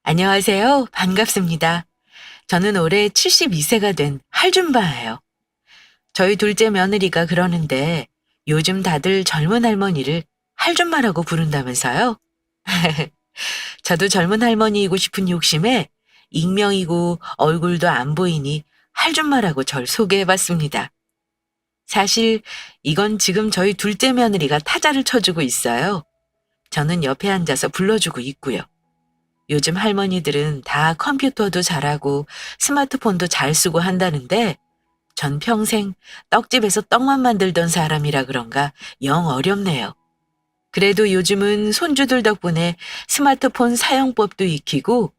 안녕하세요. 반갑습니다. 저는 올해 72세가 된 할줌바예요. 저희 둘째 며느리가 그러는데 요즘 다들 젊은 할머니를 할줌마라고 부른다면서요? 저도 젊은 할머니이고 싶은 욕심에 익명이고 얼굴도 안 보이니 할줌마라고 절 소개해봤습니다. 사실 이건 지금 저희 둘째 며느리가 타자를 쳐주고 있어요. 저는 옆에 앉아서 불러주고 있고요. 요즘 할머니들은 다 컴퓨터도 잘하고 스마트폰도 잘 쓰고 한다는데 전 평생 떡집에서 떡만 만들던 사람이라 그런가 영 어렵네요. 그래도 요즘은 손주들 덕분에 스마트폰 사용법도 익히고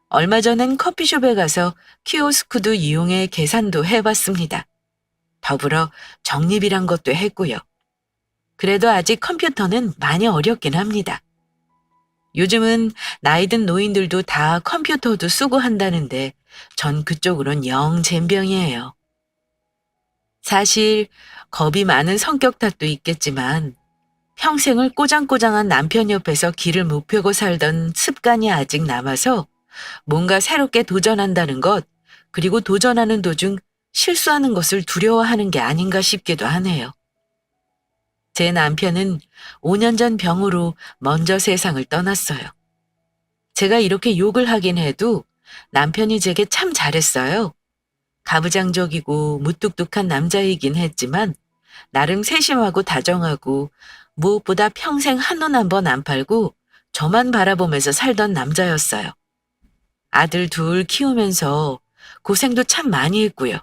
얼마 전엔 커피숍에 가서 키오스크도 이용해 계산도 해봤습니다. 더불어 적립이란 것도 했고요. 그래도 아직 컴퓨터는 많이 어렵긴 합니다. 요즘은 나이든 노인들도 다 컴퓨터도 쓰고 한다는데 전 그쪽으론 영 젬병이에요. 사실 겁이 많은 성격 탓도 있겠지만 평생을 꼬장꼬장한 남편 옆에서 길을 못 펴고 살던 습관이 아직 남아서 뭔가 새롭게 도전한다는 것, 그리고 도전하는 도중 실수하는 것을 두려워하는 게 아닌가 싶기도 하네요. 제 남편은 5년 전 병으로 먼저 세상을 떠났어요. 제가 이렇게 욕을 하긴 해도 남편이 제게 참 잘했어요. 가부장적이고 무뚝뚝한 남자이긴 했지만 나름 세심하고 다정하고 무엇보다 평생 한눈 한 번 안 팔고 저만 바라보면서 살던 남자였어요. 아들 둘 키우면서 고생도 참 많이 했고요.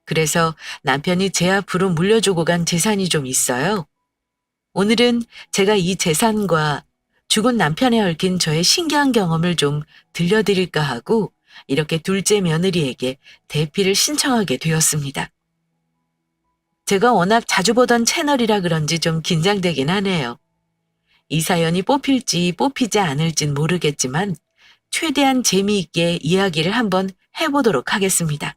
그래서 남편이 제 앞으로 물려주고 간 재산이 좀 있어요. 오늘은 제가 이 재산과 죽은 남편에 얽힌 저의 신기한 경험을 좀 들려드릴까 하고 이렇게 둘째 며느리에게 대피를 신청하게 되었습니다. 제가 워낙 자주 보던 채널이라 그런지 좀 긴장되긴 하네요. 이 사연이 뽑힐지 뽑히지 않을진 모르겠지만 최대한 재미있게 이야기를 한번 해보도록 하겠습니다.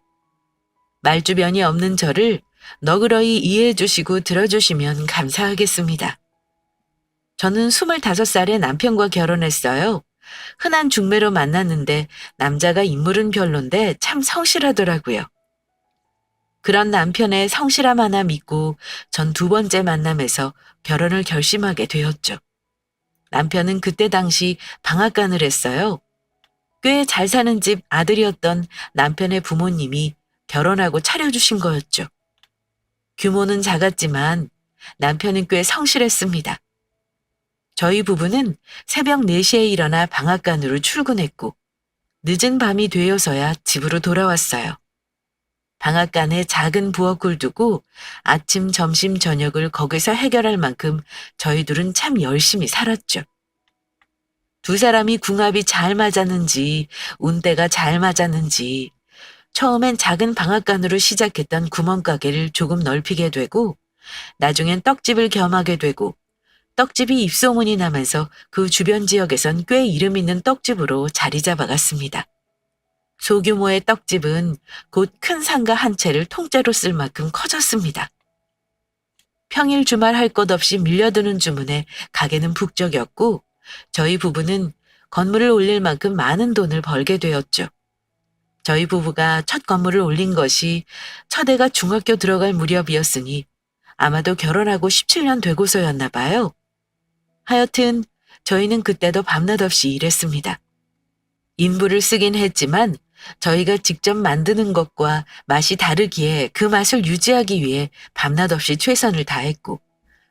말주변이 없는 저를 너그러이 이해해 주시고 들어주시면 감사하겠습니다. 저는 25살에 남편과 결혼했어요. 흔한 중매로 만났는데 남자가 인물은 별론데 참 성실하더라고요. 그런 남편의 성실함 하나 믿고 전 두 번째 만남에서 결혼을 결심하게 되었죠. 남편은 그때 당시 방앗간을 했어요. 꽤 잘 사는 집 아들이었던 남편의 부모님이 결혼하고 차려주신 거였죠. 규모는 작았지만 남편은 꽤 성실했습니다. 저희 부부는 새벽 4시에 일어나 방앗간으로 출근했고 늦은 밤이 되어서야 집으로 돌아왔어요. 방앗간에 작은 부엌을 두고 아침, 점심, 저녁을 거기서 해결할 만큼 저희 둘은 참 열심히 살았죠. 두 사람이 궁합이 잘 맞았는지 운대가 잘 맞았는지 처음엔 작은 방앗간으로 시작했던 구멍가게를 조금 넓히게 되고 나중엔 떡집을 겸하게 되고 떡집이 입소문이 나면서 그 주변 지역에선 꽤 이름 있는 떡집으로 자리 잡아갔습니다. 소규모의 떡집은 곧 큰 상가 한 채를 통째로 쓸 만큼 커졌습니다. 평일 주말 할 것 없이 밀려드는 주문에 가게는 북적였고 저희 부부는 건물을 올릴 만큼 많은 돈을 벌게 되었죠. 저희 부부가 첫 건물을 올린 것이 첫애가 중학교 들어갈 무렵이었으니 아마도 결혼하고 17년 되고서였나 봐요. 하여튼 저희는 그때도 밤낮 없이 일했습니다. 인부를 쓰긴 했지만 저희가 직접 만드는 것과 맛이 다르기에 그 맛을 유지하기 위해 밤낮 없이 최선을 다했고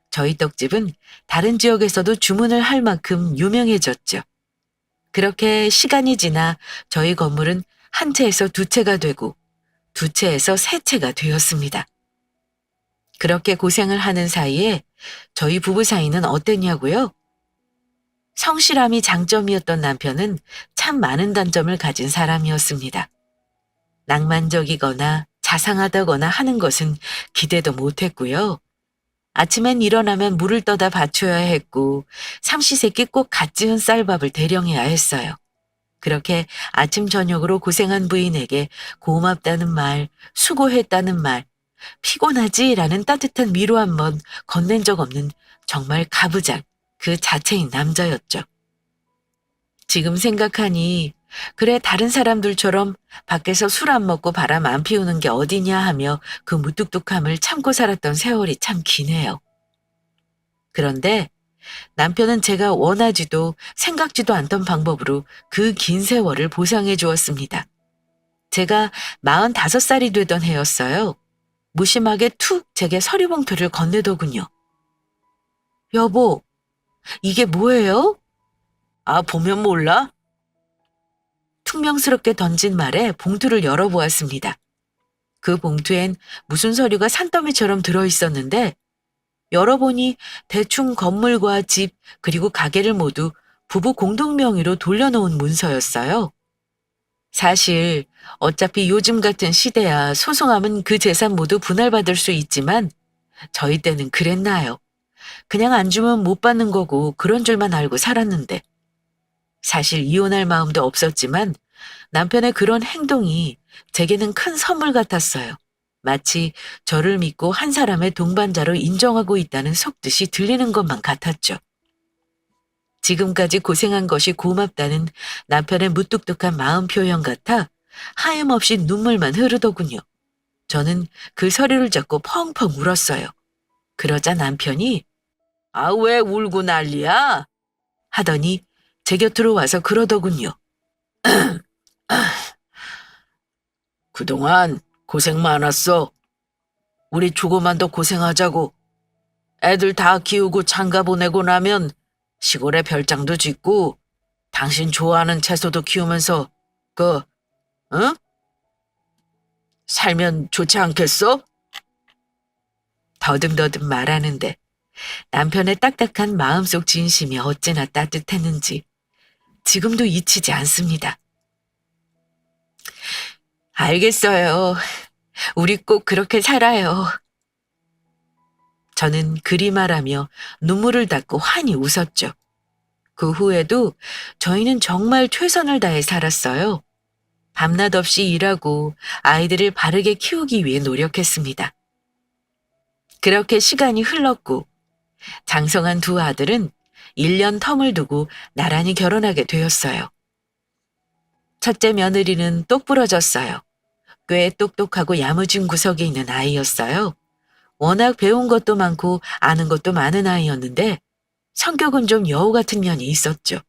저희 떡집은 다른 지역에서도 주문을 할 만큼 유명해졌죠. 그렇게 시간이 지나 저희 건물은 한 채에서 두 채가 되고 두 채에서 세 채가 되었습니다. 그렇게 고생을 하는 사이에 저희 부부 사이는 어땠냐고요? 성실함이 장점이었던 남편은 참 많은 단점을 가진 사람이었습니다. 낭만적이거나 자상하다거나 하는 것은 기대도 못했고요. 아침엔 일어나면 물을 떠다 받쳐야 했고 삼시세끼 꼭 갓 지은 쌀밥을 대령해야 했어요. 그렇게 아침 저녁으로 고생한 부인에게 고맙다는 말, 수고했다는 말, 피곤하지라는 따뜻한 위로 한번 건넨 적 없는 정말 가부장 그 자체인 남자였죠. 지금 생각하니 그래 다른 사람들처럼 밖에서 술 안 먹고 바람 안 피우는 게 어디냐 하며 그 무뚝뚝함을 참고 살았던 세월이 참 기네요. 그런데 남편은 제가 원하지도 생각지도 않던 방법으로 그 긴 세월을 보상해 주었습니다. 제가 45살이 되던 해였어요. 무심하게 툭 제게 서류봉투를 건네더군요. 여보, 이게 뭐예요? 아, 보면 몰라? 퉁명스럽게 던진 말에 봉투를 열어보았습니다. 그 봉투엔 무슨 서류가 산더미처럼 들어있었는데 열어보니 대충 건물과 집 그리고 가게를 모두 부부 공동 명의로 돌려놓은 문서였어요. 사실 어차피 요즘 같은 시대야 소송하면 그 재산 모두 분할받을 수 있지만 저희 때는 그랬나요? 그냥 안 주면 못 받는 거고 그런 줄만 알고 살았는데 사실 이혼할 마음도 없었지만 남편의 그런 행동이 제게는 큰 선물 같았어요. 마치 저를 믿고 한 사람의 동반자로 인정하고 있다는 속뜻이 들리는 것만 같았죠. 지금까지 고생한 것이 고맙다는 남편의 무뚝뚝한 마음 표현 같아 하염없이 눈물만 흐르더군요. 저는 그 서류를 잡고 펑펑 울었어요. 그러자 남편이 아, 왜 울고 난리야? 하더니 제 곁으로 와서 그러더군요. 그동안 고생 많았어. 우리 조금만 더 고생하자고. 애들 다 키우고 장가 보내고 나면 시골에 별장도 짓고 당신 좋아하는 채소도 키우면서 응? 살면 좋지 않겠어? 더듬더듬 말하는데 남편의 딱딱한 마음속 진심이 어찌나 따뜻했는지 지금도 잊히지 않습니다. 알겠어요. 우리 꼭 그렇게 살아요. 저는 그리 말하며 눈물을 닦고 환히 웃었죠. 그 후에도 저희는 정말 최선을 다해 살았어요. 밤낮 없이 일하고 아이들을 바르게 키우기 위해 노력했습니다. 그렇게 시간이 흘렀고 장성한 두 아들은 1년 텀을 두고 나란히 결혼하게 되었어요. 첫째 며느리는 똑부러졌어요. 꽤 똑똑하고 야무진 구석에 있는 아이였어요. 워낙 배운 것도 많고 아는 것도 많은 아이였는데 성격은 좀 여우 같은 면이 있었죠.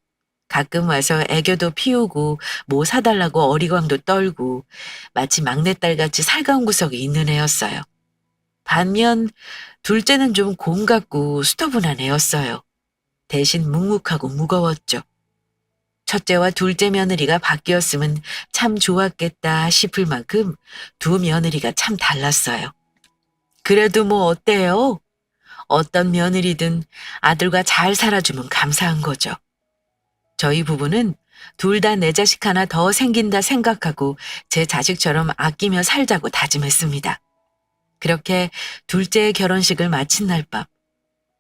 가끔 와서 애교도 피우고 뭐 사달라고 어리광도 떨고 마치 막내딸같이 살가운 구석이 있는 애였어요. 반면 둘째는 좀 곰 같고 수터분한 애였어요. 대신 묵묵하고 무거웠죠. 첫째와 둘째 며느리가 바뀌었으면 참 좋았겠다 싶을 만큼 두 며느리가 참 달랐어요. 그래도 뭐 어때요? 어떤 며느리든 아들과 잘 살아주면 감사한 거죠. 저희 부부는 둘 다 내 자식 하나 더 생긴다 생각하고 제 자식처럼 아끼며 살자고 다짐했습니다. 그렇게 둘째의 결혼식을 마친 날 밤,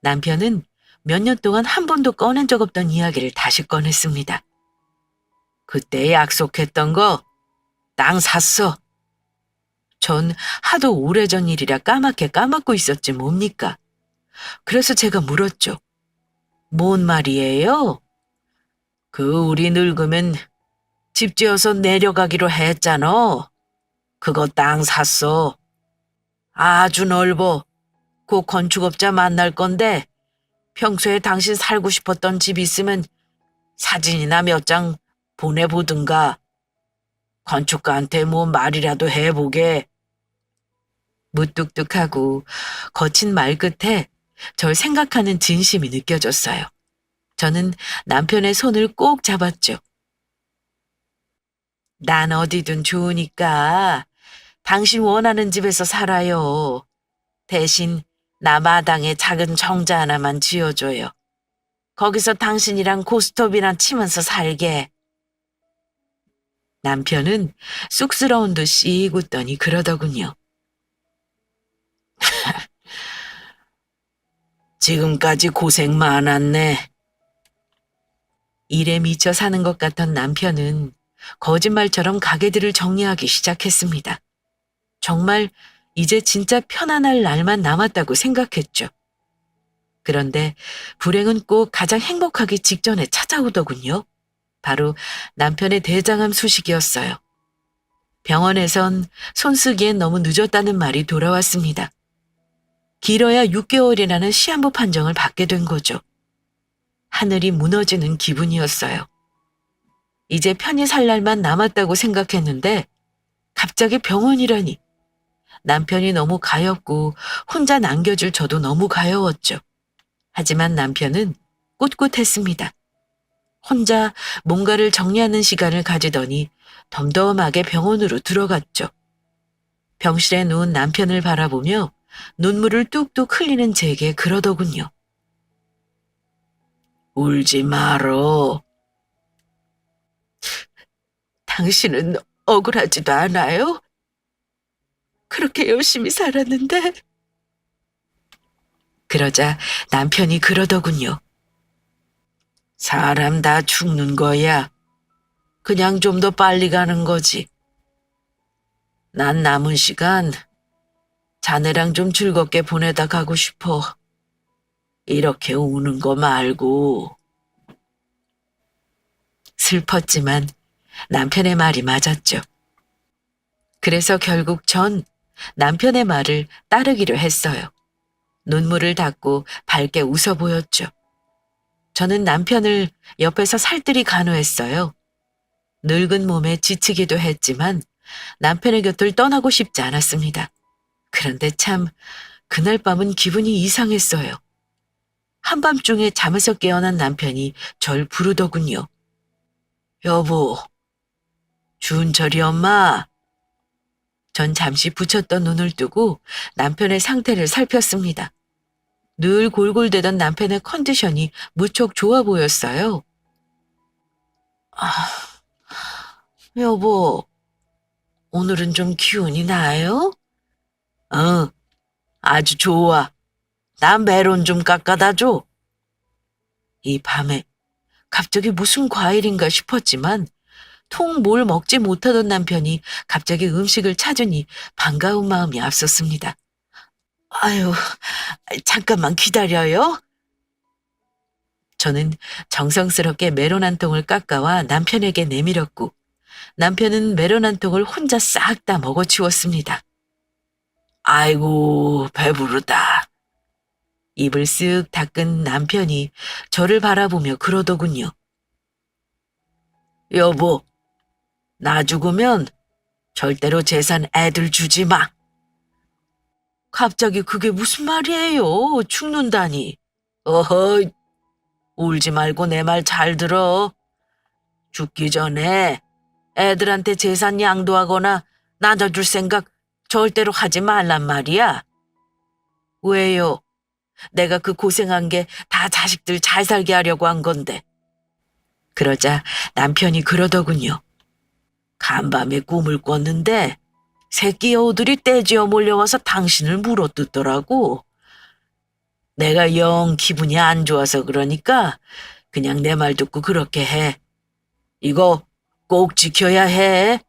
남편은 몇 년 동안 한 번도 꺼낸 적 없던 이야기를 다시 꺼냈습니다. 그때 약속했던 거, 땅 샀어. 전 하도 오래전 일이라 까맣게 까먹고 있었지 뭡니까? 그래서 제가 물었죠. 뭔 말이에요? 우리 늙으면 집 지어서 내려가기로 했잖아. 그거 땅 샀어. 아주 넓어. 그 건축업자 만날 건데 평소에 당신 살고 싶었던 집 있으면 사진이나 몇 장 보내보든가. 건축가한테 뭐 말이라도 해보게. 무뚝뚝하고 거친 말 끝에 절 생각하는 진심이 느껴졌어요. 저는 남편의 손을 꼭 잡았죠. 난 어디든 좋으니까 당신 원하는 집에서 살아요. 대신 나 마당에 작은 정자 하나만 지어줘요. 거기서 당신이랑 고스톱이나 치면서 살게. 남편은 쑥스러운 듯 씩 웃더니 그러더군요. 지금까지 고생 많았네. 일에 미쳐 사는 것 같던 남편은 거짓말처럼 가게들을 정리하기 시작했습니다. 정말 이제 진짜 편안할 날만 남았다고 생각했죠. 그런데 불행은 꼭 가장 행복하기 직전에 찾아오더군요. 바로 남편의 대장암 소식이었어요. 병원에선 손 쓰기엔 너무 늦었다는 말이 돌아왔습니다. 길어야 6개월이라는 시한부 판정을 받게 된 거죠. 하늘이 무너지는 기분이었어요. 이제 편히 살 날만 남았다고 생각했는데 갑자기 병원이라니. 남편이 너무 가엾고 혼자 남겨줄 저도 너무 가여웠죠. 하지만 남편은 꿋꿋했습니다. 혼자 뭔가를 정리하는 시간을 가지더니 덤덤하게 병원으로 들어갔죠. 병실에 누운 남편을 바라보며 눈물을 뚝뚝 흘리는 제게 그러더군요. 울지 말어. 당신은 억울하지도 않아요? 그렇게 열심히 살았는데. 그러자 남편이 그러더군요. 사람 다 죽는 거야. 그냥 좀 더 빨리 가는 거지. 난 남은 시간 자네랑 좀 즐겁게 보내다 가고 싶어. 이렇게 우는 거 말고. 슬펐지만 남편의 말이 맞았죠. 그래서 결국 전 남편의 말을 따르기로 했어요. 눈물을 닦고 밝게 웃어 보였죠. 저는 남편을 옆에서 살뜰히 간호했어요. 늙은 몸에 지치기도 했지만 남편의 곁을 떠나고 싶지 않았습니다. 그런데 참 그날 밤은 기분이 이상했어요. 한밤중에 잠에서 깨어난 남편이 절 부르더군요. 여보, 준철이 엄마. 전 잠시 붙였던 눈을 뜨고 남편의 상태를 살폈습니다. 늘 골골대던 남편의 컨디션이 무척 좋아 보였어요. 아, 여보, 오늘은 좀 기운이 나요? 아주 좋아. 나 메론 좀 깎아다 줘. 이 밤에 갑자기 무슨 과일인가 싶었지만 통 뭘 먹지 못하던 남편이 갑자기 음식을 찾으니 반가운 마음이 앞섰습니다. 아유, 잠깐만 기다려요. 저는 정성스럽게 메론 한 통을 깎아와 남편에게 내밀었고 남편은 메론 한 통을 혼자 싹 다 먹어치웠습니다. 아이고, 배부르다. 입을 쓱 닦은 남편이 저를 바라보며 그러더군요. 여보, 나 죽으면 절대로 재산 애들 주지 마. 갑자기 그게 무슨 말이에요? 죽는다니. 어허, 울지 말고 내 말 잘 들어. 죽기 전에 애들한테 재산 양도하거나 나눠줄 생각 절대로 하지 말란 말이야. 왜요? 내가 그 고생한 게 다 자식들 잘 살게 하려고 한 건데. 그러자 남편이 그러더군요. 간밤에 꿈을 꿨는데 새끼 여우들이 떼지어 몰려와서 당신을 물어뜯더라고. 내가 영 기분이 안 좋아서 그러니까 그냥 내 말 듣고 그렇게 해. 이거 꼭 지켜야 해.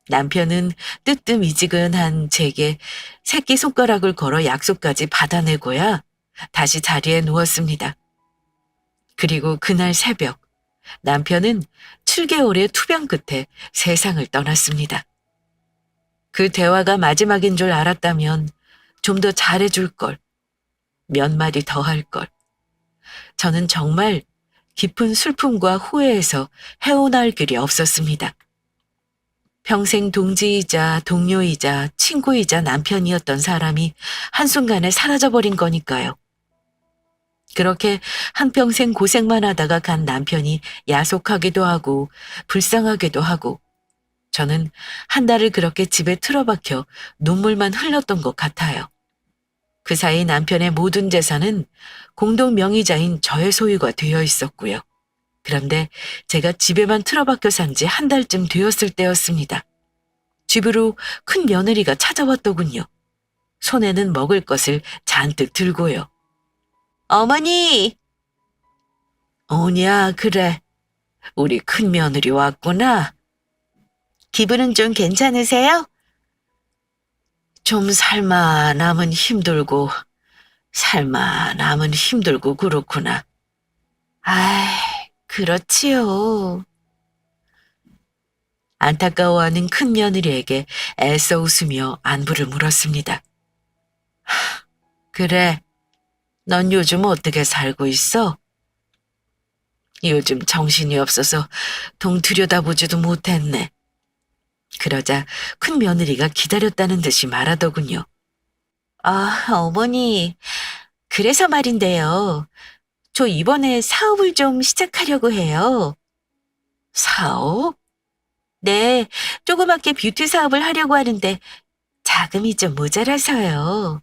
남편은 뜨뜻미지근한 제게 새끼손가락을 걸어 약속까지 받아내고야 다시 자리에 누웠습니다. 그리고 그날 새벽 남편은 7개월의 투병 끝에 세상을 떠났습니다. 그 대화가 마지막인 줄 알았다면 좀 더 잘해줄 걸, 몇 마디 더 할 걸. 저는 정말 깊은 슬픔과 후회에서 헤어나올 길이 없었습니다. 평생 동지이자 동료이자 친구이자 남편이었던 사람이 한순간에 사라져버린 거니까요. 그렇게 한평생 고생만 하다가 간 남편이 야속하기도 하고 불쌍하기도 하고 저는 한 달을 그렇게 집에 틀어박혀 눈물만 흘렸던 것 같아요. 그 사이 남편의 모든 재산은 공동 명의자인 저의 소유가 되어 있었고요. 그런데 제가 집에만 틀어박혀 산 지 한 달쯤 되었을 때였습니다. 집으로 큰 며느리가 찾아왔더군요. 손에는 먹을 것을 잔뜩 들고요. 어머니! 오냐, 그래. 우리 큰 며느리 왔구나. 기분은 좀 괜찮으세요? 좀 살만하면 힘들고, 살만하면 힘들고 그렇구나. 아이, 그렇지요. 안타까워하는 큰 며느리에게 애써 웃으며 안부를 물었습니다. 그래, 넌 요즘 어떻게 살고 있어? 요즘 정신이 없어서 동 들여다보지도 못했네. 그러자 큰 며느리가 기다렸다는 듯이 말하더군요. 아, 어머니, 그래서 말인데요. 저 이번에 사업을 좀 시작하려고 해요. 사업? 네, 조그맣게 뷰티 사업을 하려고 하는데 자금이 좀 모자라서요.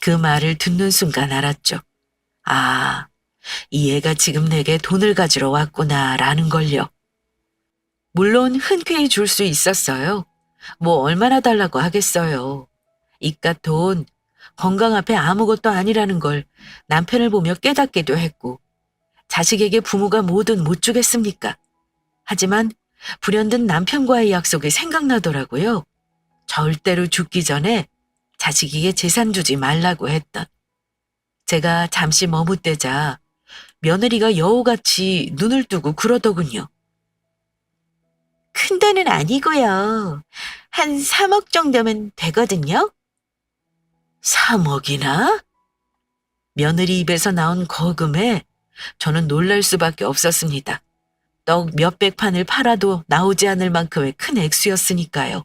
그 말을 듣는 순간 알았죠. 아, 이 애가 지금 내게 돈을 가지러 왔구나라는 걸요. 물론 흔쾌히 줄 수 있었어요. 뭐 얼마나 달라고 하겠어요. 이깟 돈, 건강 앞에 아무것도 아니라는 걸 남편을 보며 깨닫기도 했고, 자식에게 부모가 뭐든 못 주겠습니까? 하지만 불현듯 남편과의 약속이 생각나더라고요. 절대로 죽기 전에 자식에게 재산 주지 말라고 했던. 제가 잠시 머뭇대자 며느리가 여우같이 눈을 뜨고 그러더군요. 큰 돈은 아니고요. 한 3억 정도면 되거든요. 3억이나? 며느리 입에서 나온 거금에 저는 놀랄 수밖에 없었습니다. 떡 몇백 판을 팔아도 나오지 않을 만큼의 큰 액수였으니까요.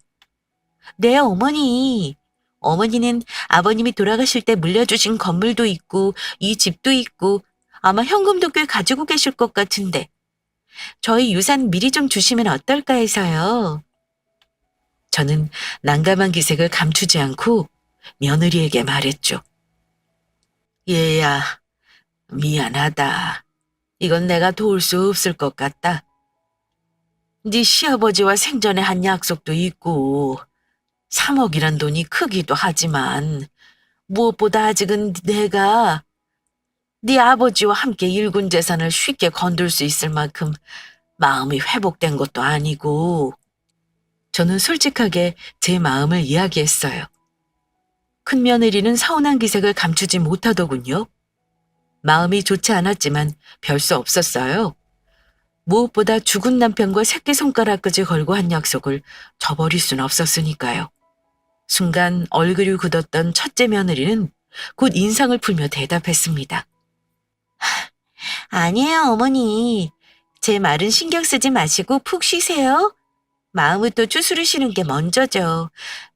네, 어머니. 어머니는 아버님이 돌아가실 때 물려주신 건물도 있고 이 집도 있고 아마 현금도 꽤 가지고 계실 것 같은데 저희 유산 미리 좀 주시면 어떨까 해서요. 저는 난감한 기색을 감추지 않고 며느리에게 말했죠. 얘야, 미안하다. 이건 내가 도울 수 없을 것 같다. 네 시아버지와 생전에 한 약속도 있고 3억이란 돈이 크기도 하지만 무엇보다 아직은 내가 네 아버지와 함께 일군 재산을 쉽게 건들 수 있을 만큼 마음이 회복된 것도 아니고 저는 솔직하게 제 마음을 이야기했어요. 큰며느리는 서운한 기색을 감추지 못하더군요. 마음이 좋지 않았지만 별 수 없었어요. 무엇보다 죽은 남편과 새끼손가락까지 걸고 한 약속을 저버릴 순 없었으니까요. 순간 얼굴이 굳었던 첫째 며느리는 곧 인상을 풀며 대답했습니다. 아니에요, 어머니. 제 말은 신경 쓰지 마시고 푹 쉬세요. 마음부터 추스르시는 게 먼저죠.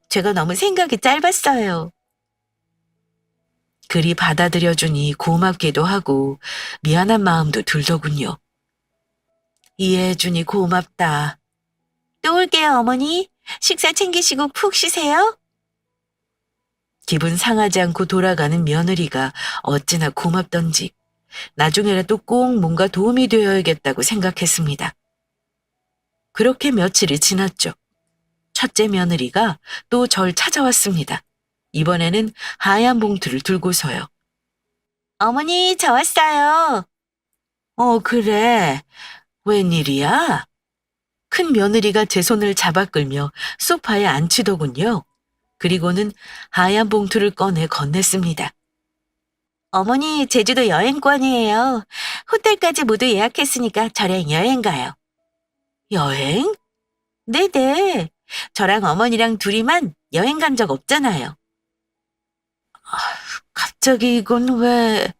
제가 너무 생각이 짧았어요. 그리 받아들여주니 고맙기도 하고 미안한 마음도 들더군요. 이해해주니 고맙다. 또 올게요, 어머니. 식사 챙기시고 푹 쉬세요. 기분 상하지 않고 돌아가는 며느리가 어찌나 고맙던지 나중에라도 꼭 뭔가 도움이 되어야겠다고 생각했습니다. 그렇게 며칠이 지났죠. 첫째 며느리가 또 절 찾아왔습니다. 이번에는 하얀 봉투를 들고서요. 어머니, 저 왔어요. 그래. 웬일이야? 큰 며느리가 제 손을 잡아 끌며 소파에 앉히더군요. 그리고는 하얀 봉투를 꺼내 건넸습니다. 어머니, 제주도 여행권이에요. 호텔까지 모두 예약했으니까 저랑 여행 가요. 여행? 네네. 저랑 어머니랑 둘이만 여행 간 적 없잖아요. 갑자기 이건 왜...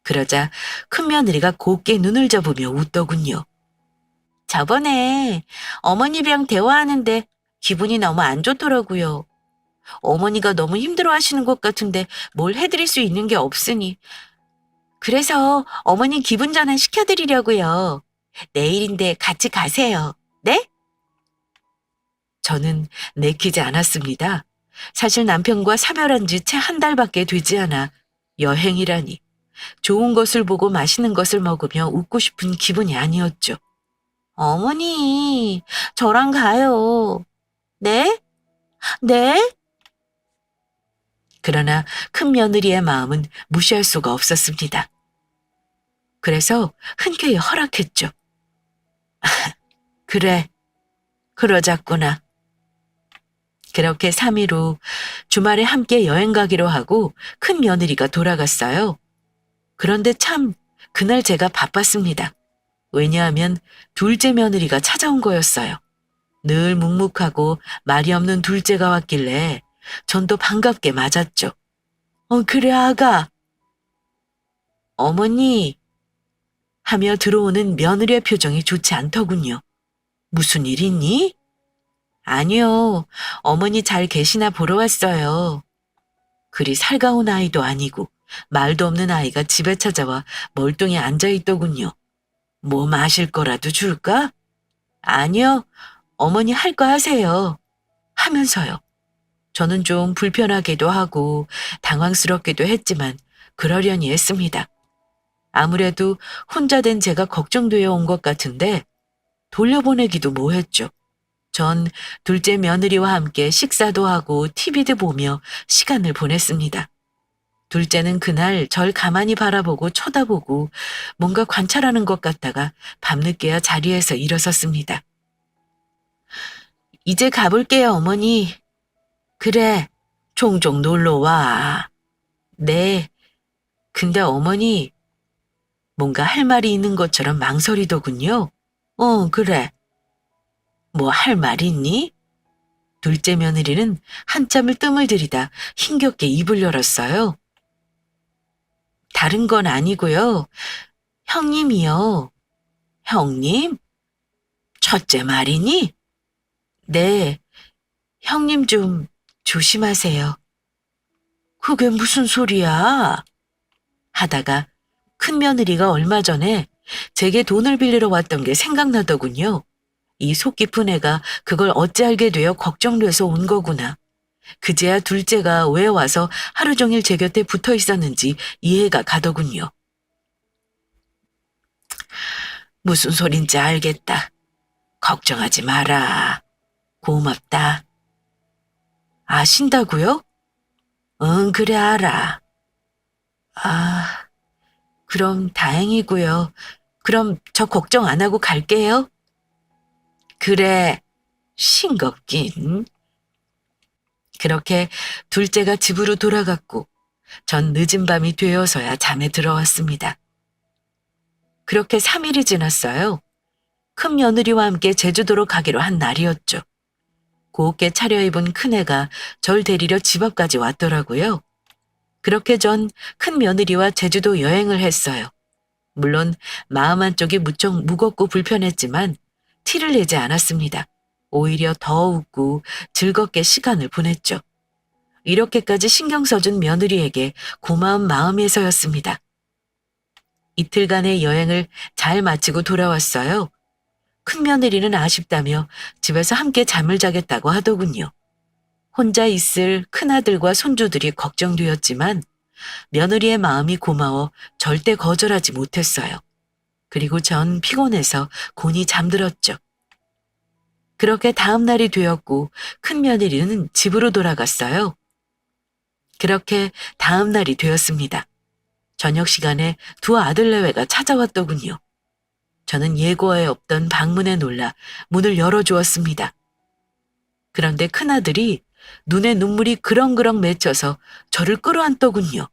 그러자 큰며느리가 곱게 눈을 접으며 웃더군요. 저번에 어머니랑 대화하는데 기분이 너무 안 좋더라고요. 어머니가 너무 힘들어하시는 것 같은데 뭘 해드릴 수 있는 게 없으니. 그래서 어머니 기분 전환 시켜드리려고요. 내일인데 같이 가세요. 네? 저는 내키지 않았습니다. 사실 남편과 사별한 지 채 한 달밖에 되지 않아 여행이라니. 좋은 것을 보고 맛있는 것을 먹으며 웃고 싶은 기분이 아니었죠. 어머니, 저랑 가요. 네? 네? 그러나 큰 며느리의 마음은 무시할 수가 없었습니다. 그래서 흔쾌히 허락했죠. 그래, 그러자꾸나. 그렇게 3일 후 주말에 함께 여행 가기로 하고 큰 며느리가 돌아갔어요. 그런데 참 그날 제가 바빴습니다. 왜냐하면 둘째 며느리가 찾아온 거였어요. 늘 묵묵하고 말이 없는 둘째가 왔길래 전 또 반갑게 맞았죠. 그래 아가. 어머니 하며 들어오는 며느리의 표정이 좋지 않더군요. 무슨 일 있니? 아니요. 어머니 잘 계시나 보러 왔어요. 그리 살가운 아이도 아니고 말도 없는 아이가 집에 찾아와 멀뚱히 앉아있더군요. 뭐 마실 거라도 줄까? 아니요. 어머니 할 거 하세요. 하면서요. 저는 좀 불편하기도 하고 당황스럽기도 했지만 그러려니 했습니다. 아무래도 혼자 된 제가 걱정되어 온 것 같은데 돌려보내기도 뭐했죠. 전 둘째 며느리와 함께 식사도 하고 TV도 보며 시간을 보냈습니다. 둘째는 그날 절 가만히 바라보고 쳐다보고 뭔가 관찰하는 것 같다가 밤늦게야 자리에서 일어섰습니다. 이제 가볼게요, 어머니. 그래, 종종 놀러 와. 네, 근데 어머니 뭔가 할 말이 있는 것처럼 망설이더군요. 그래. 뭐 할 말 있니? 둘째 며느리는 한참을 뜸을 들이다 힘겹게 입을 열었어요. 다른 건 아니고요. 형님이요. 형님? 첫째 말이니? 네, 형님 좀 조심하세요. 그게 무슨 소리야? 하다가 큰 며느리가 얼마 전에 제게 돈을 빌리러 왔던 게 생각나더군요. 이 속 깊은 애가 그걸 어찌 알게 되어 걱정돼서 온 거구나. 그제야 둘째가 왜 와서 하루 종일 제 곁에 붙어 있었는지 이해가 가더군요. 무슨 소린지 알겠다. 걱정하지 마라. 고맙다. 아신다고요? 응, 그래 알아. 아, 그럼 다행이고요. 그럼 저 걱정 안 하고 갈게요. 그래, 싱겁긴. 그렇게 둘째가 집으로 돌아갔고 전 늦은 밤이 되어서야 잠에 들어왔습니다. 그렇게 3일이 지났어요. 큰 며느리와 함께 제주도로 가기로 한 날이었죠. 곱게 차려입은 큰애가 절 데리러 집 앞까지 왔더라고요. 그렇게 전 큰 며느리와 제주도 여행을 했어요. 물론 마음 한쪽이 무척 무겁고 불편했지만 티를 내지 않았습니다. 오히려 더 웃고 즐겁게 시간을 보냈죠. 이렇게까지 신경 써준 며느리에게 고마운 마음에서였습니다. 이틀간의 여행을 잘 마치고 돌아왔어요. 큰 며느리는 아쉽다며 집에서 함께 잠을 자겠다고 하더군요. 혼자 있을 큰아들과 손주들이 걱정되었지만 며느리의 마음이 고마워 절대 거절하지 못했어요. 그리고 전 피곤해서 곤히 잠들었죠. 그렇게 다음 날이 되었고 큰 며느리는 집으로 돌아갔어요. 그렇게 다음 날이 되었습니다. 저녁 시간에 두 아들내외가 찾아왔더군요. 저는 예고에 없던 방문에 놀라 문을 열어주었습니다. 그런데 큰아들이 눈에 눈물이 그렁그렁 맺혀서 저를 끌어안더군요.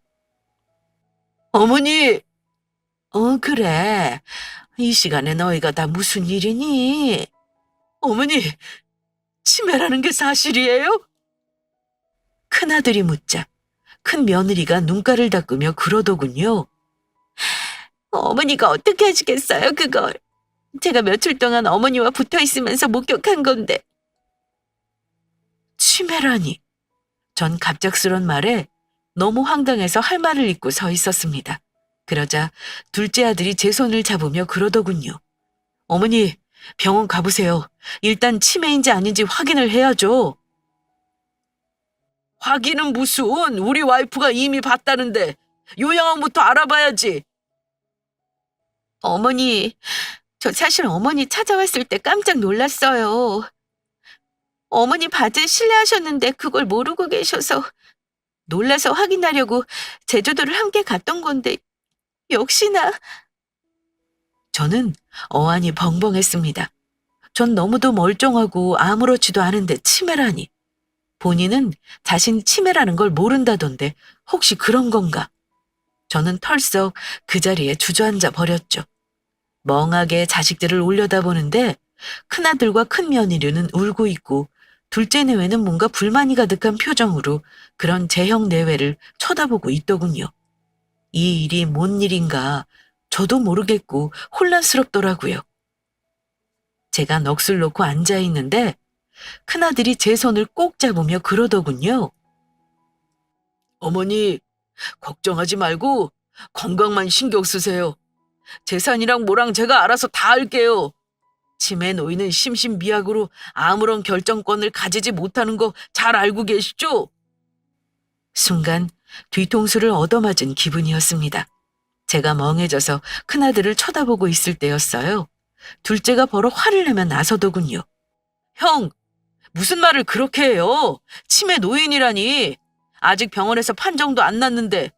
어머니! 그래. 이 시간에 너희가 다 무슨 일이니? 어머니, 치매라는 게 사실이에요? 큰아들이 묻자 큰 며느리가 눈가를 닦으며 그러더군요. 어머니가 어떻게 하시겠어요, 그걸. 제가 며칠 동안 어머니와 붙어 있으면서 목격한 건데. 치매라니. 전 갑작스런 말에 너무 황당해서 할 말을 잊고 서 있었습니다. 그러자 둘째 아들이 제 손을 잡으며 그러더군요. 어머니, 병원 가보세요. 일단 치매인지 아닌지 확인을 해야죠. 확인은 무슨, 우리 와이프가 이미 봤다는데 요양원부터 알아봐야지. 어머니, 저 사실 어머니 찾아왔을 때 깜짝 놀랐어요. 어머니 바지에 실례하셨는데 그걸 모르고 계셔서 놀라서 확인하려고 제주도를 함께 갔던 건데 역시나. 저는 어안이 벙벙했습니다. 전 너무도 멀쩡하고 아무렇지도 않은데 치매라니. 본인은 자신 치매라는 걸 모른다던데 혹시 그런 건가? 저는 털썩 그 자리에 주저앉아 버렸죠. 멍하게 자식들을 올려다보는데 큰아들과 큰며느리는 울고 있고 둘째 내외는 뭔가 불만이 가득한 표정으로 그런 제형 내외를 쳐다보고 있더군요. 이 일이 뭔 일인가 저도 모르겠고 혼란스럽더라고요. 제가 넋을 놓고 앉아 있는데 큰아들이 제 손을 꼭 잡으며 그러더군요. 어머니, 걱정하지 말고 건강만 신경 쓰세요. 재산이랑 뭐랑 제가 알아서 다 할게요. 치매 노인은 심신미약으로 아무런 결정권을 가지지 못하는 거 잘 알고 계시죠? 순간 뒤통수를 얻어맞은 기분이었습니다. 제가 멍해져서 큰아들을 쳐다보고 있을 때였어요. 둘째가 버럭 화를 내며 나서더군요. 형, 무슨 말을 그렇게 해요? 치매 노인이라니. 아직 병원에서 판정도 안 났는데.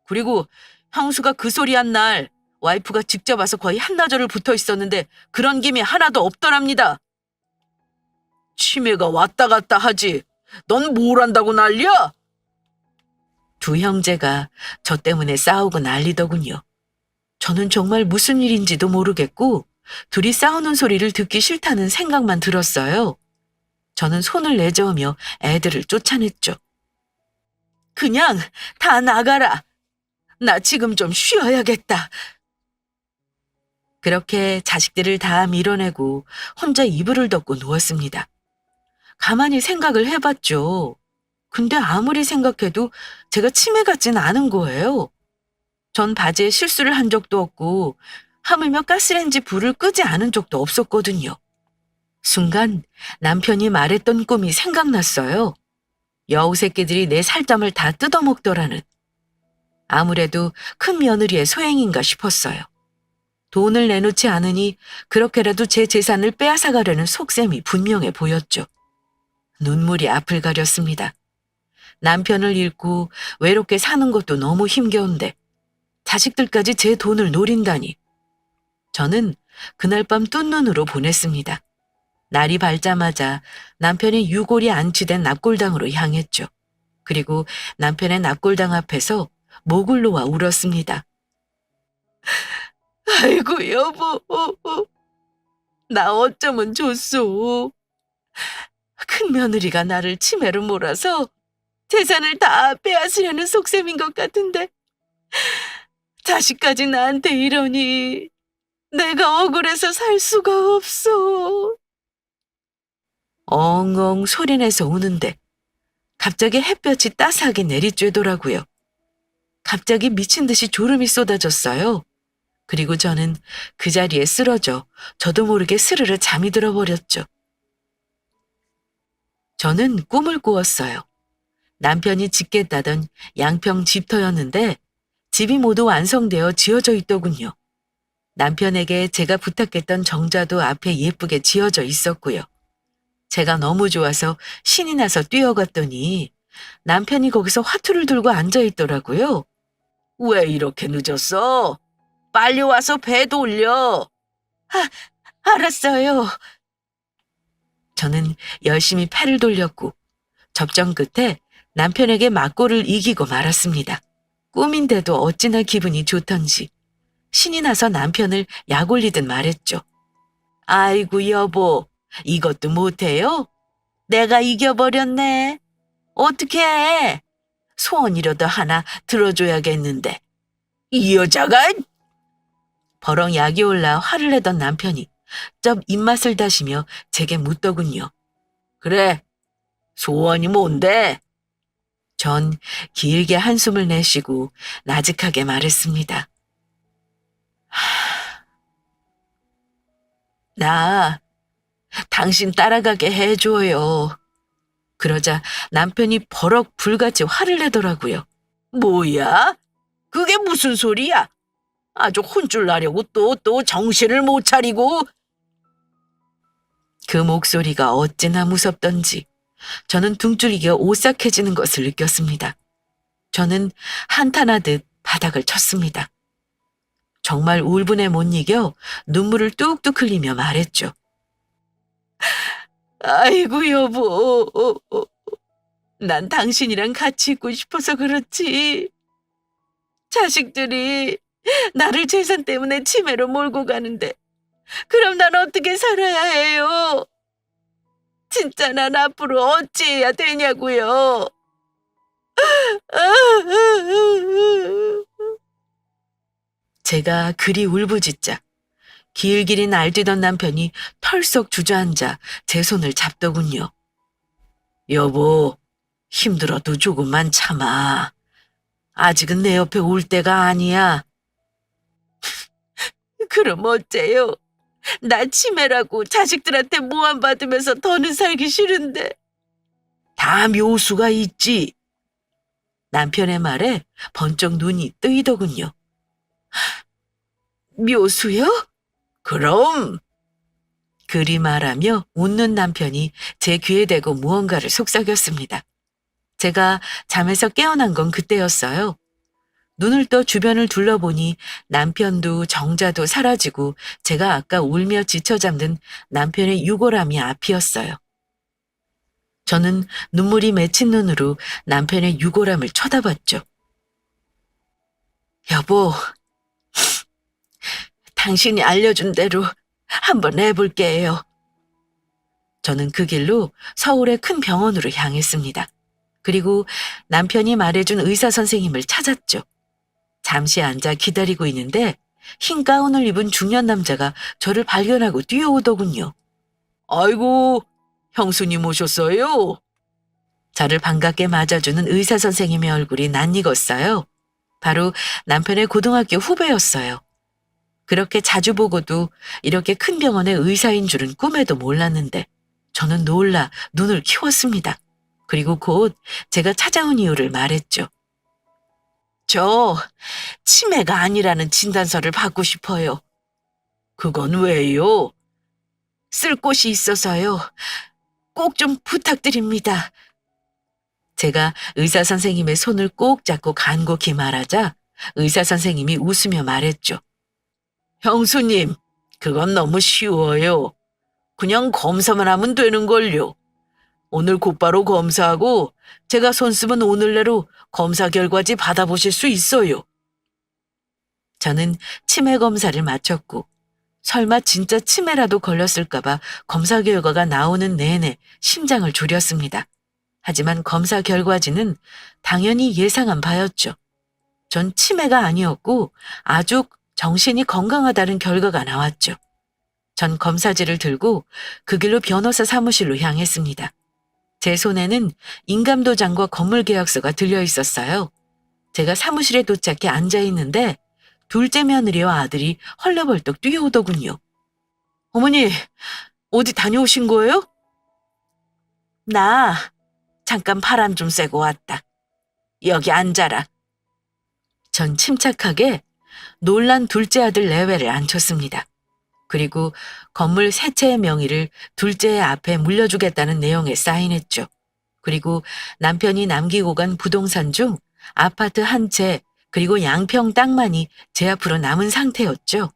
그리고 형수가 그 소리 한 날 와이프가 직접 와서 거의 한나절을 붙어 있었는데 그런 김이 하나도 없더랍니다. 치매가 왔다 갔다 하지. 넌 뭘 한다고 난리야? 두 형제가 저 때문에 싸우고 난리더군요. 저는 정말 무슨 일인지도 모르겠고 둘이 싸우는 소리를 듣기 싫다는 생각만 들었어요. 저는 손을 내저으며 애들을 쫓아냈죠. 그냥 다 나가라. 나 지금 좀 쉬어야겠다. 그렇게 자식들을 다 밀어내고 혼자 이불을 덮고 누웠습니다. 가만히 생각을 해봤죠. 근데 아무리 생각해도 제가 치매 같진 않은 거예요. 전 바지에 실수를 한 적도 없고 하물며 가스레인지 불을 끄지 않은 적도 없었거든요. 순간 남편이 말했던 꿈이 생각났어요. 여우 새끼들이 내 살점을 다 뜯어먹더라는. 아무래도 큰 며느리의 소행인가 싶었어요. 돈을 내놓지 않으니 그렇게라도 제 재산을 빼앗아가려는 속셈이 분명해 보였죠. 눈물이 앞을 가렸습니다. 남편을 잃고 외롭게 사는 것도 너무 힘겨운데 자식들까지 제 돈을 노린다니. 저는 그날 밤 뜬 눈으로 보냈습니다. 날이 밝자마자 남편의 유골이 안치된 납골당으로 향했죠. 그리고 남편의 납골당 앞에서 목을 놓아 울었습니다. 아이고 여보, 나 어쩌면 좋소. 큰 며느리가 나를 치매로 몰아서 재산을 다 빼앗으려는 속셈인 것 같은데 자식까지 나한테 이러니 내가 억울해서 살 수가 없어. 엉엉 소리내서 우는데 갑자기 햇볕이 따스하게 내리쬐더라고요. 갑자기 미친 듯이 졸음이 쏟아졌어요. 그리고 저는 그 자리에 쓰러져 저도 모르게 스르르 잠이 들어버렸죠. 저는 꿈을 꾸었어요. 남편이 짓겠다던 양평 집터였는데 집이 모두 완성되어 지어져 있더군요. 남편에게 제가 부탁했던 정자도 앞에 예쁘게 지어져 있었고요. 제가 너무 좋아서 신이 나서 뛰어갔더니 남편이 거기서 화투를 들고 앉아 있더라고요. 왜 이렇게 늦었어? 빨리 와서 배 돌려. 알았어요. 저는 열심히 패를 돌렸고 접전 끝에 남편에게 맞고를 이기고 말았습니다. 꿈인데도 어찌나 기분이 좋던지 신이 나서 남편을 약 올리듯 말했죠. 아이고 여보, 이것도 못해요? 내가 이겨버렸네. 어떡해. 소원이라도 하나 들어줘야겠는데. 이 여자가? 버럭 약이 올라 화를 내던 남편이 쩝 입맛을 다시며 제게 묻더군요. 그래, 소원이 뭔데? 전 길게 한숨을 내쉬고 나직하게 말했습니다. 나 당신 따라가게 해줘요. 그러자 남편이 버럭 불같이 화를 내더라고요. 뭐야? 그게 무슨 소리야? 아주 혼쭐 나려고 또 정신을 못 차리고. 그 목소리가 어찌나 무섭던지 저는 등줄기가 오싹해지는 것을 느꼈습니다. 저는 한탄하듯 바닥을 쳤습니다. 정말 울분에 못 이겨 눈물을 뚝뚝 흘리며 말했죠. 아이고 여보, 난 당신이랑 같이 있고 싶어서 그렇지. 자식들이 나를 재산 때문에 치매로 몰고 가는데 그럼 난 어떻게 살아야 해요? 진짜 난 앞으로 어찌해야 되냐고요. 제가 그리 울부짖자 길길이 날뛰던 남편이 털썩 주저앉아 제 손을 잡더군요. 여보, 힘들어도 조금만 참아. 아직은 내 옆에 올 때가 아니야. 그럼 어째요? 나 치매라고 자식들한테 모함받으면서 더는 살기 싫은데. 다 묘수가 있지. 남편의 말에 번쩍 눈이 뜨이더군요. 묘수요? 그럼. 그리 말하며 웃는 남편이 제 귀에 대고 무언가를 속삭였습니다. 제가 잠에서 깨어난 건 그때였어요. 눈을 떠 주변을 둘러보니 남편도 정자도 사라지고 제가 아까 울며 지쳐 잠든 남편의 유골함이 앞이었어요. 저는 눈물이 맺힌 눈으로 남편의 유골함을 쳐다봤죠. 여보, 당신이 알려준 대로 한번 해볼게요. 저는 그 길로 서울의 큰 병원으로 향했습니다. 그리고 남편이 말해준 의사 선생님을 찾았죠. 잠시 앉아 기다리고 있는데 흰 가운을 입은 중년 남자가 저를 발견하고 뛰어오더군요. 아이고, 형수님 오셨어요? 저를 반갑게 맞아주는 의사 선생님의 얼굴이 낯익었어요. 바로 남편의 고등학교 후배였어요. 그렇게 자주 보고도 이렇게 큰 병원의 의사인 줄은 꿈에도 몰랐는데 저는 놀라 눈을 키웠습니다. 그리고 곧 제가 찾아온 이유를 말했죠. 저 치매가 아니라는 진단서를 받고 싶어요. 그건 왜요? 쓸 곳이 있어서요. 꼭 좀 부탁드립니다. 제가 의사 선생님의 손을 꼭 잡고 간곡히 말하자 의사 선생님이 웃으며 말했죠. 형수님, 그건 너무 쉬워요. 그냥 검사만 하면 되는걸요. 오늘 곧바로 검사하고 제가 손 쓰면 오늘 내로 검사 결과지 받아보실 수 있어요. 저는 치매 검사를 마쳤고 설마 진짜 치매라도 걸렸을까봐 검사 결과가 나오는 내내 심장을 졸였습니다. 하지만 검사 결과지는 당연히 예상한 바였죠. 전 치매가 아니었고 아주 정신이 건강하다는 결과가 나왔죠. 전 검사지를 들고 그 길로 변호사 사무실로 향했습니다. 제 손에는 인감도장과 건물계약서가 들려 있었어요. 제가 사무실에 도착해 앉아 있는데 둘째 며느리와 아들이 헐레벌떡 뛰어오더군요. 어머니, 어디 다녀오신 거예요? 나 잠깐 바람 좀 쐬고 왔다. 여기 앉아라. 전 침착하게 놀란 둘째 아들 내외를 앉혔습니다. 그리고 건물 세 채의 명의를 둘째의 앞에 물려주겠다는 내용에 사인했죠. 그리고 남편이 남기고 간 부동산 중 아파트 한 채 그리고 양평 땅만이 제 앞으로 남은 상태였죠.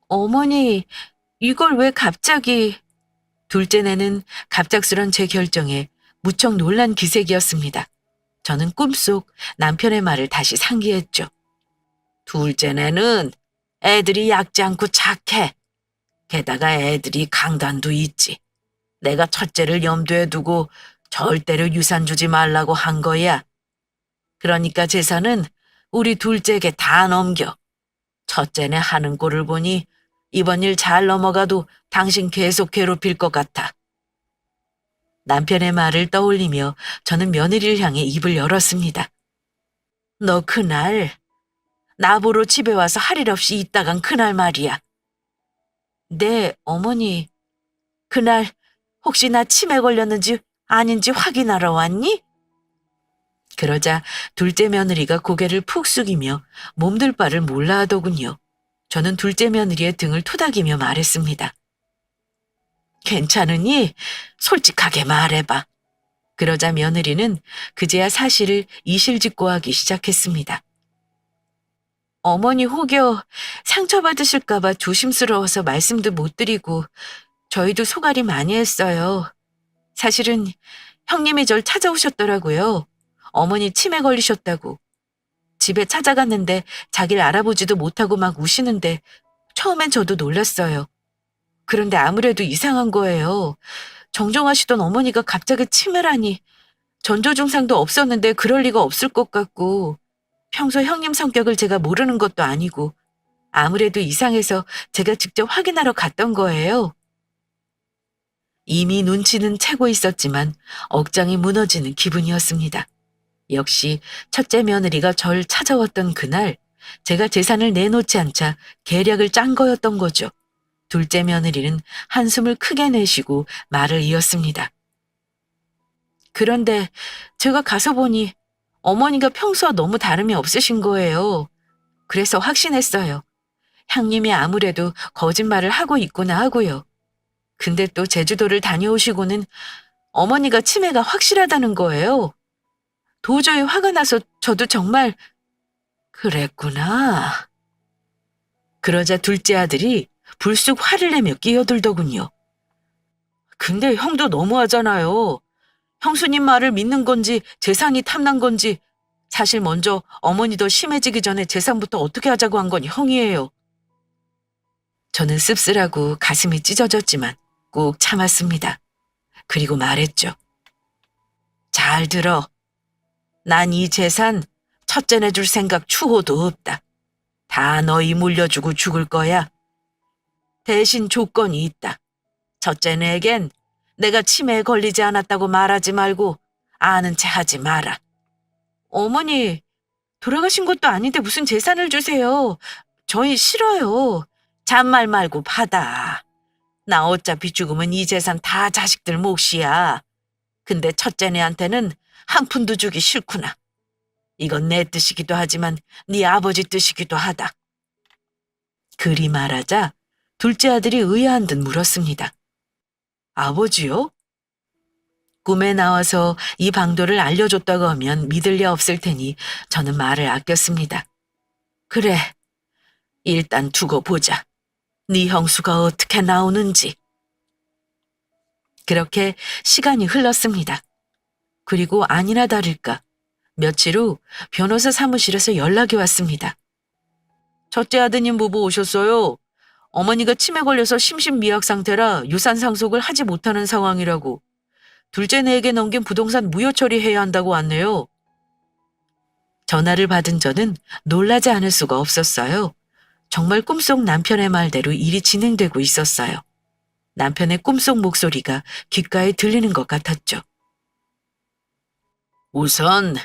어머니, 이걸 왜 갑자기... 둘째네는 갑작스런 제 결정에 무척 놀란 기색이었습니다. 저는 꿈속 남편의 말을 다시 상기했죠. 둘째네는 애들이 얕지 않고 착해. 게다가 애들이 강단도 있지. 내가 첫째를 염두에 두고 절대로 유산 주지 말라고 한 거야. 그러니까 재산은 우리 둘째에게 다 넘겨. 첫째네 하는 꼴을 보니 이번 일 잘 넘어가도 당신 계속 괴롭힐 것 같아. 남편의 말을 떠올리며 저는 며느리를 향해 입을 열었습니다. 너 그날 나보러 집에 와서 할 일 없이 있다간 그날 말이야. 네, 어머니. 그날 혹시 나 치매 걸렸는지 아닌지 확인하러 왔니? 그러자 둘째 며느리가 고개를 푹 숙이며 몸둘 바를 몰라 하더군요. 저는 둘째 며느리의 등을 토닥이며 말했습니다. 괜찮으니 솔직하게 말해봐. 그러자 며느리는 그제야 사실을 이실직고하기 시작했습니다. 어머니 혹여 상처받으실까봐 조심스러워서 말씀도 못 드리고 저희도 소갈이 많이 했어요. 사실은 형님이 절 찾아오셨더라고요. 어머니 치매 걸리셨다고. 집에 찾아갔는데 자기를 알아보지도 못하고 막 우시는데 처음엔 저도 놀랐어요. 그런데 아무래도 이상한 거예요. 정정하시던 어머니가 갑자기 치매라니 전조 증상도 없었는데 그럴 리가 없을 것 같고 평소 형님 성격을 제가 모르는 것도 아니고 아무래도 이상해서 제가 직접 확인하러 갔던 거예요. 이미 눈치는 채고 있었지만 억장이 무너지는 기분이었습니다. 역시 첫째 며느리가 절 찾아왔던 그날 제가 재산을 내놓지 않자 계략을 짠 거였던 거죠. 둘째 며느리는 한숨을 크게 내쉬고 말을 이었습니다. 그런데 제가 가서 보니 어머니가 평소와 너무 다름이 없으신 거예요. 그래서 확신했어요. 형님이 아무래도 거짓말을 하고 있구나 하고요. 근데 또 제주도를 다녀오시고는 어머니가 치매가 확실하다는 거예요. 도저히 화가 나서 저도 정말 그랬구나. 그러자 둘째 아들이 불쑥 화를 내며 끼어들더군요. 근데 형도 너무하잖아요. 형수님 말을 믿는 건지 재산이 탐난 건지 사실 먼저 어머니 더 심해지기 전에 재산부터 어떻게 하자고 한 건 형이에요. 저는 씁쓸하고 가슴이 찢어졌지만 꾹 참았습니다. 그리고 말했죠. 잘 들어. 난 이 재산 첫째네 줄 생각 추호도 없다. 다 너희 물려주고 죽을 거야. 대신 조건이 있다. 첫째네에겐 내가 치매에 걸리지 않았다고 말하지 말고 아는 체 하지 마라. 어머니, 돌아가신 것도 아닌데 무슨 재산을 주세요. 저희 싫어요. 잔말 말고 받아. 나 어차피 죽으면 이 재산 다 자식들 몫이야. 근데 첫째네한테는 한 푼도 주기 싫구나. 이건 내 뜻이기도 하지만 네 아버지 뜻이기도 하다. 그리 말하자 둘째 아들이 의아한 듯 물었습니다. 아버지요? 꿈에 나와서 이 방도를 알려줬다고 하면 믿을 리 없을 테니 저는 말을 아꼈습니다. 그래, 일단 두고 보자. 네 형수가 어떻게 나오는지. 그렇게 시간이 흘렀습니다. 그리고 아니나 다를까 며칠 후 변호사 사무실에서 연락이 왔습니다. 첫째 아드님 부부 오셨어요. 어머니가 치매 걸려서 심신미약 상태라 유산 상속을 하지 못하는 상황이라고. 둘째네에게 넘긴 부동산 무효 처리해야 한다고 왔네요. 전화를 받은 저는 놀라지 않을 수가 없었어요. 정말 꿈속 남편의 말대로 일이 진행되고 있었어요. 남편의 꿈속 목소리가 귓가에 들리는 것 같았죠. 우선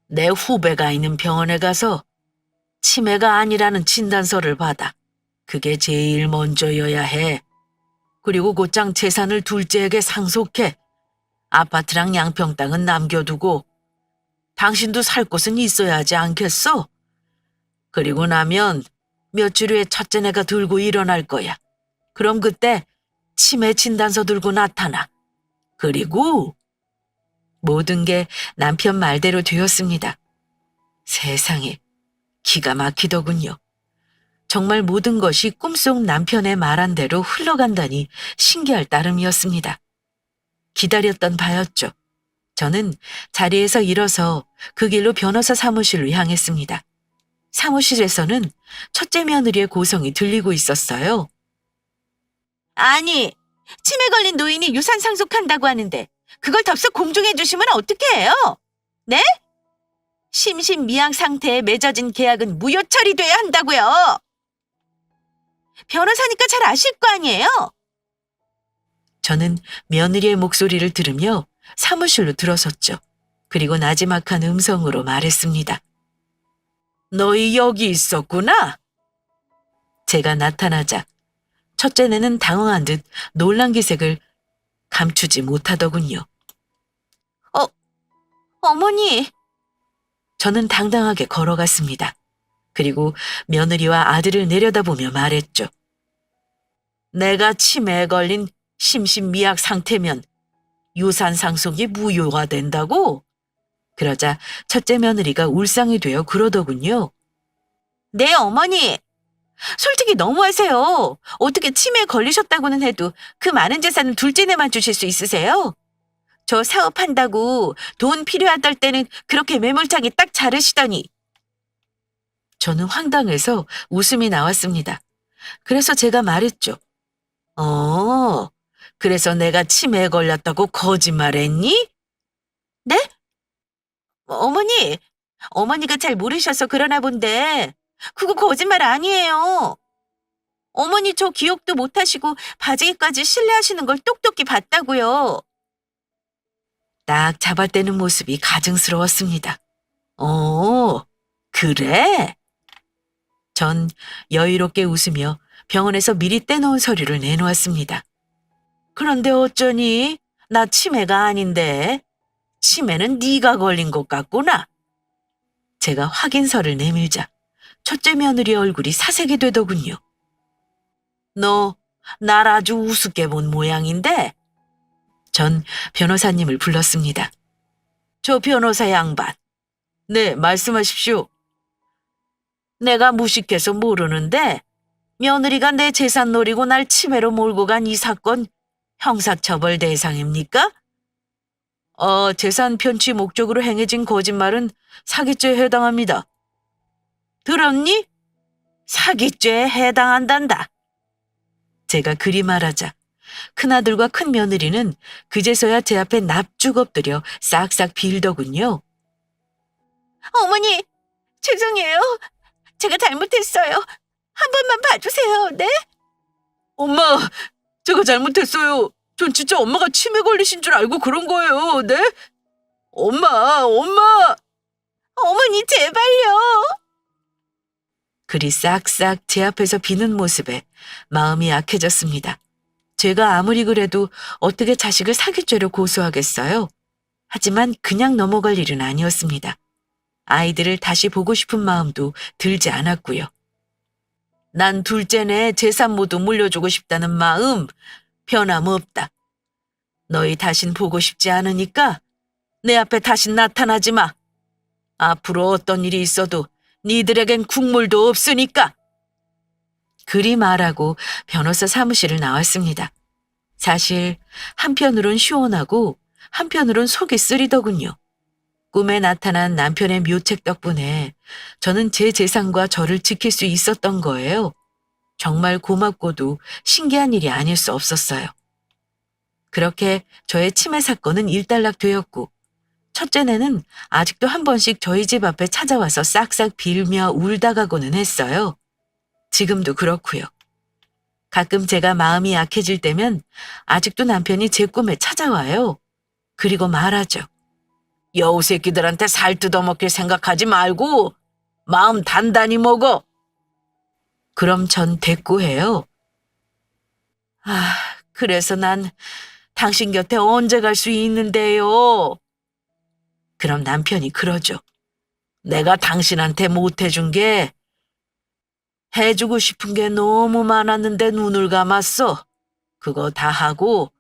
내 후배가 있는 병원에 가서 치매가 아니라는 진단서를 받아. 그게 제일 먼저여야 해. 그리고 곧장 재산을 둘째에게 상속해. 아파트랑 양평 땅은 남겨두고 당신도 살 곳은 있어야 하지 않겠어? 그리고 나면 며칠 후에 첫째네가 들고 일어날 거야. 그럼 그때 치매 진단서 들고 나타나. 그리고 모든 게 남편 말대로 되었습니다. 세상에 기가 막히더군요. 정말 모든 것이 꿈속 남편의 말한 대로 흘러간다니 신기할 따름이었습니다. 기다렸던 바였죠. 저는 자리에서 일어서 그 길로 변호사 사무실로 향했습니다. 사무실에서는 첫째 며느리의 고성이 들리고 있었어요. 아니, 치매 걸린 노인이 유산 상속한다고 하는데 그걸 덥석 공중해 주시면 어떻게 해요? 네? 심신미약 상태에 맺어진 계약은 무효 처리돼야 한다고요. 변호사니까 잘 아실 거 아니에요? 저는 며느리의 목소리를 들으며 사무실로 들어섰죠. 그리고 나지막한 음성으로 말했습니다. 너희 여기 있었구나? 제가 나타나자 첫째네는 당황한 듯 놀란 기색을 감추지 못하더군요. 어머니. 저는 당당하게 걸어갔습니다. 그리고 며느리와 아들을 내려다보며 말했죠. 내가 치매에 걸린 심신미약 상태면 유산 상속이 무효가 된다고? 그러자 첫째 며느리가 울상이 되어 그러더군요. 네, 어머니. 솔직히 너무하세요. 어떻게 치매에 걸리셨다고는 해도 그 많은 재산을 둘째네만 주실 수 있으세요? 저 사업한다고 돈 필요하다 때는 그렇게 매몰차게 딱 자르시더니 저는 황당해서 웃음이 나왔습니다. 그래서 제가 말했죠. 어, 그래서 내가 치매에 걸렸다고 거짓말했니? 네? 어머니, 어머니가 잘 모르셔서 그러나 본데, 그거 거짓말 아니에요. 어머니 저 기억도 못하시고 바지기까지 실례하시는 걸 똑똑히 봤다고요. 딱 잡아떼는 모습이 가증스러웠습니다. 어, 그래? 전 여유롭게 웃으며 병원에서 미리 떼놓은 서류를 내놓았습니다. 그런데 어쩌니? 나 치매가 아닌데. 치매는 네가 걸린 것 같구나. 제가 확인서를 내밀자 첫째 며느리 얼굴이 사색이 되더군요. 너 날 아주 우습게 본 모양인데? 전 변호사님을 불렀습니다. 저 변호사 양반. 네, 말씀하십시오. 내가 무식해서 모르는데 며느리가 내 재산 노리고 날 치매로 몰고 간 이 사건 형사처벌 대상입니까? 재산 편취 목적으로 행해진 거짓말은 사기죄에 해당합니다. 들었니? 사기죄에 해당한단다. 제가 그리 말하자 큰아들과 큰며느리는 그제서야 제 앞에 납죽 엎드려 싹싹 빌더군요. 어머니, 죄송해요. 제가 잘못했어요. 한 번만 봐주세요, 네? 엄마, 제가 잘못했어요. 전 진짜 엄마가 치매 걸리신 줄 알고 그런 거예요, 네? 엄마! 어머니, 제발요! 그리 싹싹 제 앞에서 비는 모습에 마음이 약해졌습니다. 제가 아무리 그래도 어떻게 자식을 사기죄로 고소하겠어요? 하지만 그냥 넘어갈 일은 아니었습니다. 아이들을 다시 보고 싶은 마음도 들지 않았고요. 난 둘째네 재산 모두 물려주고 싶다는 마음 변함없다. 너희 다신 보고 싶지 않으니까 내 앞에 다신 나타나지 마. 앞으로 어떤 일이 있어도 니들에겐 국물도 없으니까. 그리 말하고 변호사 사무실을 나왔습니다. 사실 한편으론 시원하고 한편으론 속이 쓰리더군요. 꿈에 나타난 남편의 묘책 덕분에 저는 제 재산과 저를 지킬 수 있었던 거예요. 정말 고맙고도 신기한 일이 아닐 수 없었어요. 그렇게 저의 치매 사건은 일단락되었고 첫째네는 아직도 한 번씩 저희 집 앞에 찾아와서 싹싹 빌며 울다 가고는 했어요. 지금도 그렇고요. 가끔 제가 마음이 약해질 때면 아직도 남편이 제 꿈에 찾아와요. 그리고 말하죠. 여우 새끼들한테 살 뜯어먹길 생각하지 말고 마음 단단히 먹어. 그럼 전 대꾸해요. 그래서 난 당신 곁에 언제 갈 수 있는데요? 그럼 남편이 그러죠. 내가 당신한테 못해준 게 해주고 싶은 게 너무 많았는데 눈을 감았어. 그거 다 하고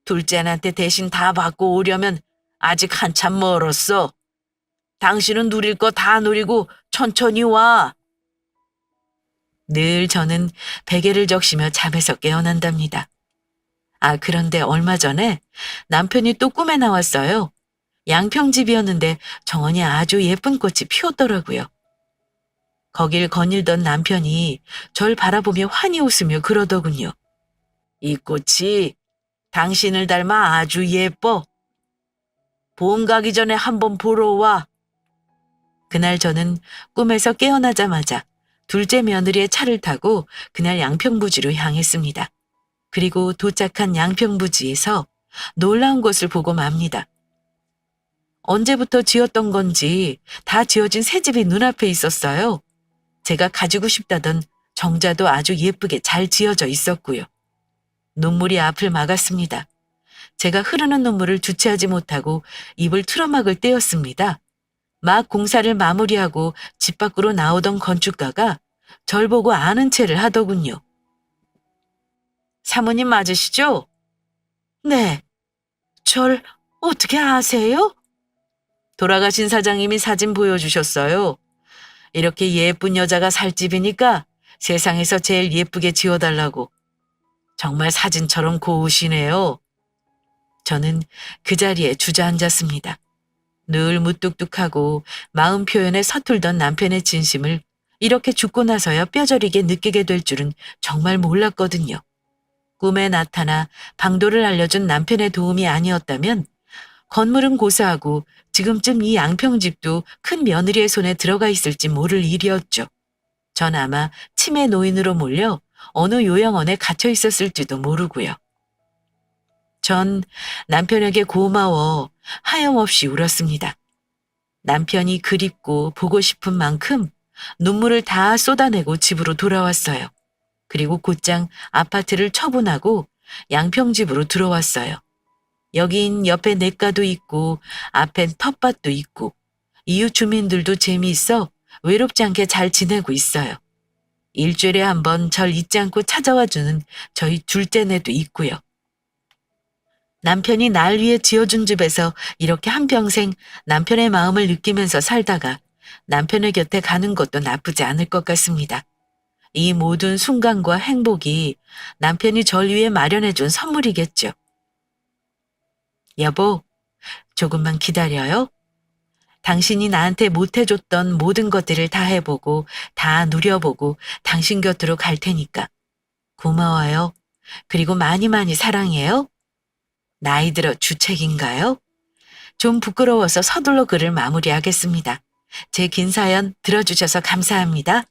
둘째한테 대신 다 받고 오려면 아직 한참 멀었어. 당신은 누릴 거 다 누리고 천천히 와. 늘 저는 베개를 적시며 잠에서 깨어난답니다. 그런데 얼마 전에 남편이 또 꿈에 나왔어요. 양평집이었는데 정원이 아주 예쁜 꽃이 피었더라고요. 거길 거닐던 남편이 절 바라보며 환히 웃으며 그러더군요. 이 꽃이 당신을 닮아 아주 예뻐. 봄 가기 전에 한번 보러 와. 그날 저는 꿈에서 깨어나자마자 둘째 며느리의 차를 타고 그날 양평부지로 향했습니다. 그리고 도착한 양평부지에서 놀라운 것을 보고 맙니다. 언제부터 지었던 건지 다 지어진 새 집이 눈앞에 있었어요. 제가 가지고 싶다던 정자도 아주 예쁘게 잘 지어져 있었고요. 눈물이 앞을 막았습니다. 제가 흐르는 눈물을 주체하지 못하고 입을 틀어막을 때였습니다. 막 공사를 마무리하고 집 밖으로 나오던 건축가가 절 보고 아는 체를 하더군요. 사모님 맞으시죠? 네. 절 어떻게 아세요? 돌아가신 사장님이 사진 보여주셨어요. 이렇게 예쁜 여자가 살 집이니까 세상에서 제일 예쁘게 지어달라고. 정말 사진처럼 고우시네요. 저는 그 자리에 주저앉았습니다. 늘 무뚝뚝하고 마음 표현에 서툴던 남편의 진심을 이렇게 죽고 나서야 뼈저리게 느끼게 될 줄은 정말 몰랐거든요. 꿈에 나타나 방도를 알려준 남편의 도움이 아니었다면 건물은 고사하고 지금쯤 이 양평집도 큰 며느리의 손에 들어가 있을지 모를 일이었죠. 전 아마 치매 노인으로 몰려 어느 요양원에 갇혀 있었을지도 모르고요. 전 남편에게 고마워 하염없이 울었습니다. 남편이 그립고 보고 싶은 만큼 눈물을 다 쏟아내고 집으로 돌아왔어요. 그리고 곧장 아파트를 처분하고 양평집으로 들어왔어요. 여긴 옆에 냇가도 있고 앞엔 텃밭도 있고 이웃 주민들도 재미있어 외롭지 않게 잘 지내고 있어요. 일주일에 한 번 절 잊지 않고 찾아와주는 저희 둘째네도 있고요. 남편이 날 위해 지어준 집에서 이렇게 한평생 남편의 마음을 느끼면서 살다가 남편의 곁에 가는 것도 나쁘지 않을 것 같습니다. 이 모든 순간과 행복이 남편이 절 위해 마련해준 선물이겠죠. 여보, 조금만 기다려요. 당신이 나한테 못해줬던 모든 것들을 다 해보고 다 누려보고 당신 곁으로 갈 테니까. 고마워요. 그리고 많이 많이 사랑해요. 나이 들어 주책인가요? 좀 부끄러워서 서둘러 글을 마무리하겠습니다. 제 긴 사연 들어주셔서 감사합니다.